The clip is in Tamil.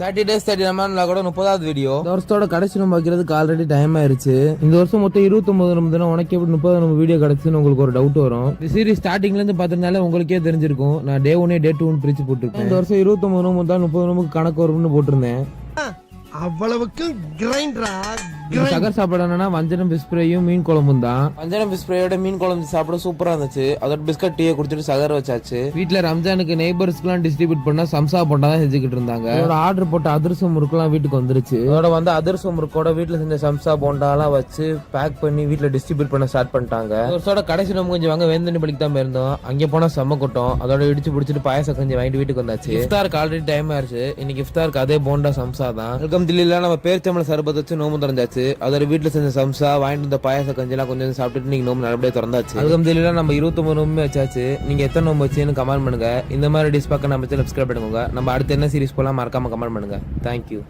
30 days 30 ரமலான்ல கூட 30வது வீடியோ. இந்த வருஷத்தோட கடைசி நோன்பு வைக்கிறதுக்கு ஆல்ரெடி டைம் ஆயிருச்சு. இந்த வருஷம் மொத்தம் 29 நோன்பு தானே, உனக்கு எப்படி 30 நோன்பு வீடியோ கிடைச்சுன்னு உங்களுக்கு ஒரு டவுட் வரும். இந்த சீரிஸ் ஸ்டார்டிங்ல இருந்து பாத்திருந்தாலே உங்களுக்கே தெரிஞ்சிருக்கும். நான் டே 1 டே 2 பிரிச்சு போட்டுருக்கேன். இந்த வருஷம் 29 நோன்பு தான் 30 நோன்புக்கு கணக்கு வரும்னு போட்டிருந்தேன். அவ்வளவுக்கு கிரைண்டரா சகர் சாப்பாடு என்னன்னா வஞ்சனம் பிஸ்ப்ரேயும் மீன் குழம்பும் தான். வஞ்சனம் பிஸ்ப்ரேயோட மீன் குழம்பு சாப்பிட சூப்பரா இருந்துச்சு. அதோட பிஸ்கட் டீயை குடிச்சிட்டு சகர் வச்சாச்சு. வீட்டுல ரம்ஜானுக்கு நெய்பர்ஸ்க்குலாம் டிஸ்ட்ரிபியூட் பண்ணா சம்சா போட்டா தான் செஞ்சுக்கிட்டு இருந்தாங்க. அதோட ஆர்டர் போட்ட அதிரசம் முறுக்குலாம் வீட்டுக்கு வந்துருச்சு. அதோட வந்து அதிரசம் முறுக்கோட வீட்டுல செஞ்ச சம்சா போண்டாலாம் வச்சு பேக் பண்ணி வீட்டுல டிஸ்ட்ரிபியூட் பண்ண ஸ்டார்ட் பண்ணிட்டாங்க. ஒரு கடைசி நம்ம கொஞ்சம் வாங்க வேந்தனி பலிக்கு தான் போயிருந்தோம். அங்கே போனா செம்ம கூட்டம். அதோட இடிச்சு பிடிச்சிட்டு பாயசம் கொஞ்சம் வாங்கிட்டு வீட்டுக்கு வந்தாச்சு. இஃப்தாருக்கு ஆல்ரெடி டைம் ஆயிருச்சு. இன்னைக்கு இஃப்தாருக்கு அதே போண்டா சம்சா தான். அல்ஹம்துலில்லாஹ் நம்ம பேர்ச்சம்பளம் சர்பத் வச்சு நோம்பு திறந்தாச்சு. அதோட வீட்டுல செஞ்ச சம்சா வாங்கிட்டு வந்த பாயச கஞ்செல்லாம் கொஞ்சம் சாப்பிட்டுட்டு நீங்க நோம்பு நல்லபடியா திறந்தாச்சு. அல்ஹம்துலில்லாஹ் நம்ம 29 நோம்பு வச்சாச்சு. நீங்க எத்தனை நோம்பு வச்சுன்னு கமெண்ட் பண்ணுங்க. இந்த மாதிரி டிஷ் பார்க்க நம்ம சப்ஸ்கிரைப் பண்ணுங்க. நம்ம அடுத்து என்ன சீரிஸ் போலாம் மறக்காம கமெண்ட் பண்ணுங்க. தேங்க்யூ.